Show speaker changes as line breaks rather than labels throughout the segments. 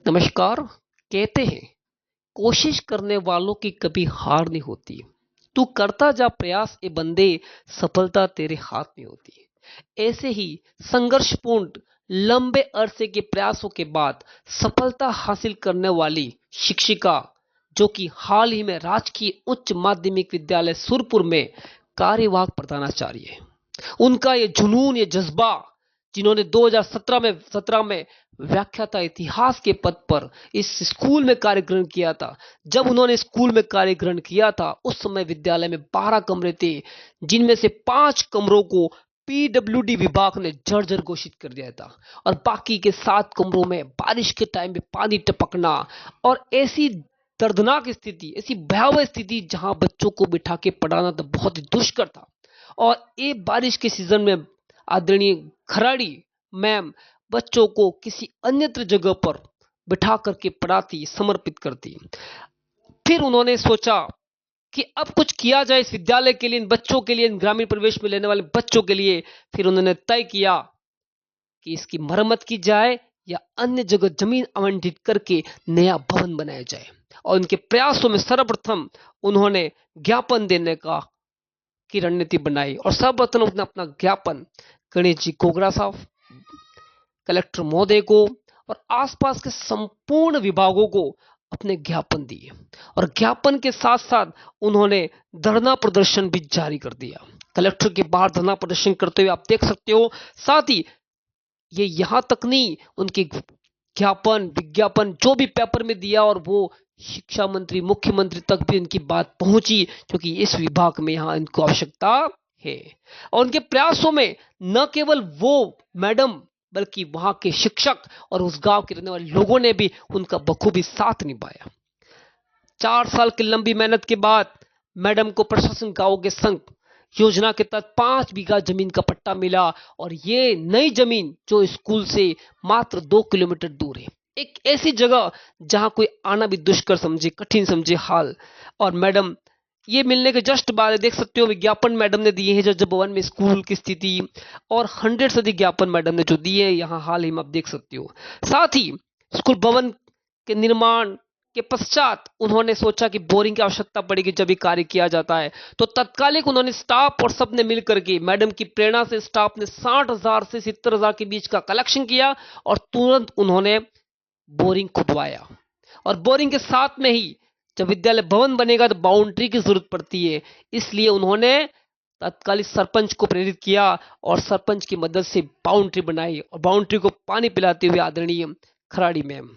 नमस्कार। कहते हैं कोशिश करने वालों की कभी हार नहीं होती। तू करता जा प्रयास ए बंदे, सफलता तेरे हाथ में होती है। ऐसे ही संघर्षपूर्ण लंबे अरसे के प्रयासों के बाद सफलता हासिल करने वाली शिक्षिका, जो कि हाल ही में राजकीय उच्च माध्यमिक विद्यालय सुरपुर में कार्यवाहक प्रधानाचार्य है। उनका ये जुनून, ये जज्बा, जिन्होंने 2017 में व्याख्याता इतिहास के पद पर इस स्कूल में कार्य ग्रहण किया था। जब उन्होंने स्कूल में कार्य ग्रहण किया था उस समय विद्यालय में 12 कमरे थे, जिनमें से 5 कमरों को पीडब्ल्यूडी विभाग ने जर्जर घोषित कर दिया था और बाकी के 7 कमरों में बारिश के टाइम में पानी टपकना और ऐसी दर्दनाक स्थिति, ऐसी भयावह स्थिति जहां बच्चों को बिठा के पढ़ाना तो बहुत ही दुष्कर था। और ये बारिश के सीजन में आदरणीय खराड़ी मैम बच्चों को किसी अन्यत्र जगह पर बिठा करके पढ़ाती, समर्पित करती। फिर उन्होंने सोचा कि अब कुछ किया जाए इस विद्यालय के लिए, इन बच्चों के लिए, इन ग्रामीण परिवेश में लेने वाले बच्चों के लिए। फिर उन्होंने तय किया कि इसकी मरम्मत की जाए या अन्य जगह जमीन आवंटित करके नया भवन बनाया जाए। और उनके प्रयासों में सर्वप्रथम उन्होंने ज्ञापन देने की रणनीति बनाई और सर्वप्रथम उन्होंने अपना ज्ञापन गणेश जी गोगरा साहब, कलेक्टर महोदय को और आसपास के संपूर्ण विभागों को अपने ज्ञापन दिए। और ज्ञापन के साथ साथ उन्होंने धरना प्रदर्शन भी जारी कर दिया। कलेक्टर के बाहर धरना प्रदर्शन करते हुए आप देख सकते हो। साथ ही ये यहां तक नहीं, उनके ज्ञापन, विज्ञापन जो भी पेपर में दिया और वो शिक्षा मंत्री, मुख्यमंत्री तक भी उनकी बात पहुंची, क्योंकि इस विभाग में यहां इनको आवश्यकता है। और उनके प्रयासों में न केवल वो मैडम बल्कि वहां के शिक्षक और उस गांव के रहने वाले लोगों ने भी उनका बखूबी साथ निभाया। 4 साल की लंबी मेहनत के बाद मैडम को प्रशासन गांव के संघ योजना के तहत 5 बीघा जमीन का पट्टा मिला और ये नई जमीन जो स्कूल से मात्र 2 किलोमीटर दूर है, एक ऐसी जगह जहां कोई आना भी दुष्कर समझे, कठिन समझे हाल। और मैडम ये मिलने के जस्ट बाद देख सकते हो विज्ञापन मैडम ने दिए हैं जज भवन में स्कूल की स्थिति, और 100 से अधिक ज्ञापन मैडम ने जो दिए हैं यहाँ हाल ही में आप देख सकते हो। साथ ही स्कूल भवन के निर्माण के पश्चात उन्होंने सोचा कि बोरिंग की आवश्यकता पड़ेगी जब भी कार्य किया जाता है, तो तत्कालिक उन्होंने स्टाफ और सबने मिलकर के मैडम की प्रेरणा से स्टाफ ने 60,000 से 70,000 के बीच का कलेक्शन किया और तुरंत उन्होंने बोरिंग खुदवाया। और बोरिंग के साथ में ही जब विद्यालय भवन बनेगा तो बाउंड्री की जरूरत पड़ती है, इसलिए उन्होंने तत्कालिक सरपंच को प्रेरित किया और सरपंच की मदद से बाउंड्री बनाई और बाउंड्री को पानी पिलाते हुए आदरणीय खराड़ी मैम।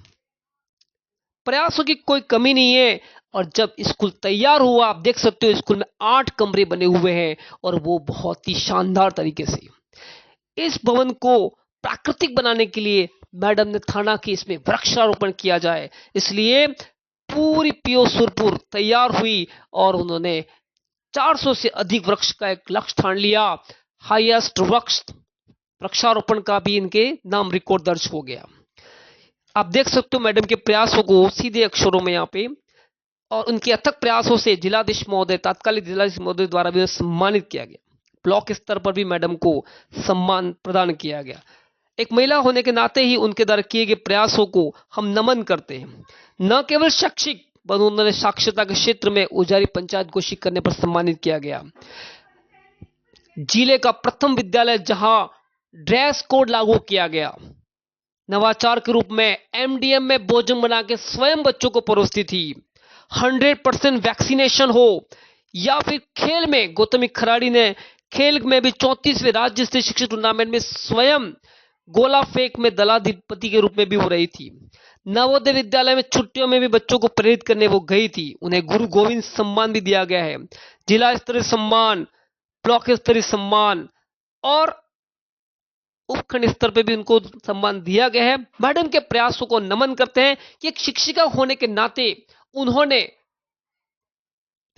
प्रयासों की कोई कमी नहीं है। और जब स्कूल तैयार हुआ आप देख सकते हो स्कूल में 8 कमरे बने हुए हैं और वो बहुत ही शानदार तरीके से। इस भवन को प्राकृतिक बनाने के लिए मैडम ने थाना की इसमें वृक्षारोपण किया जाए, इसलिए पूरी पीओ सुरपुर तैयार हुई और उन्होंने 400 से अधिक वृक्ष का एक लक्ष्य ठान लिया। हाईएस्ट वृक्षारोपण का भी इनके नाम रिकॉर्ड दर्ज हो गया। आप देख सकते हो मैडम के प्रयासों को सीधे अक्षरों में यहाँ पे, और उनके अथक प्रयासों से जिलाधीश महोदय, तात्कालिक जिलाधीश महोदय द्वारा भी सम्मानित किया गया। ब्लॉक स्तर पर भी मैडम को सम्मान प्रदान किया गया। एक महिला होने के नाते ही उनके द्वारा किए गए प्रयासों को हम नमन करते हैं। न केवल शैक्षिक बल्कि उन्होंने साक्षरता के क्षेत्र में उजारी पंचायत घोषित करने पर सम्मानित किया गया। जिले का प्रथम विद्यालय जहां ड्रेस कोड लागू किया गया, नवाचार के रूप में एमडीएम में भोजन बना के स्वयं बच्चों को परोसती थी। 100% वैक्सीनेशन हो या फिर खेल में गौतमी खराड़ी ने खेल में भी 34वें राज्य स्तरीय शिक्षक टूर्नामेंट में स्वयं गोला फेंक में दलाधिपति के रूप में भी हो रही थी। नवोदय विद्यालय में छुट्टियों में भी बच्चों को प्रेरित करने वो गई थी। उन्हें गुरु गोविंद सम्मान भी दिया गया है, जिला स्तरीय सम्मान, ब्लॉक स्तरीय सम्मान और उपखंड स्तर पे भी उनको सम्मान दिया गया है। मैडम के प्रयासों को नमन करते हैं कि एक शिक्षिका होने के नाते उन्होंने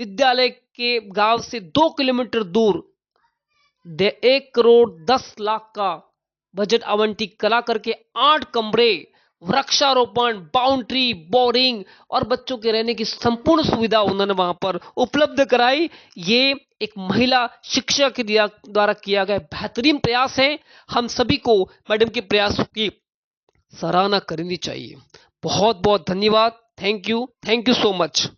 विद्यालय के गांव से 2 किलोमीटर दूर 1 करोड़ 10 लाख का बजट आवंटित करा करके 8 कमरे, वृक्षारोपण, बाउंड्री, बोरिंग और बच्चों के रहने की संपूर्ण सुविधा उन्होंने वहां पर उपलब्ध कराई। ये एक महिला शिक्षा के द्वारा किया गया बेहतरीन प्रयास है। हम सभी को मैडम के प्रयासों की सराहना करनी चाहिए। बहुत बहुत धन्यवाद। Thank you so much.